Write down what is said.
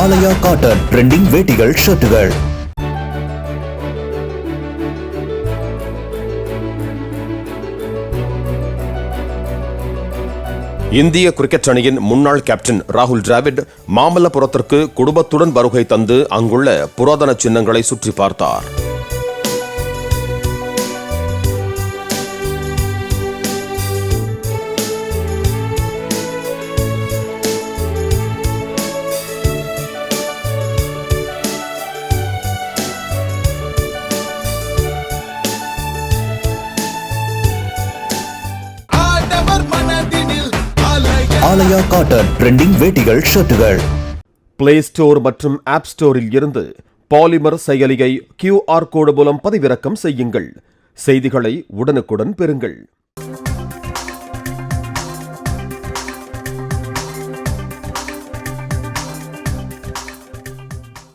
ஆலயா cotton trending வேட்டிகள், ஷர்ட்டுகள். இந்திய cricket அணியின் முன்னாள் கேப்டன் ராகுல் டிராவிட் மாமல்லபுரத்திற்கு குடும்பத்துடன் வருகை தந்து அங்குள்ள புராதன சின்னங்களை சுற்றி பார்த்தார். ஆலயா காட்டன் ட்ரெண்டிங் வேட்டிகள், ஷர்ட்டுகள். பிளே ஸ்டோர் மற்றும் ஆப் ஸ்டோரில் இருந்து பாலிமர் செயலியை QR கோடு மூலம் பதிவிறக்கம் செய்யுங்கள். செய்திகளை உடனுக்குடன் பெறுங்கள்.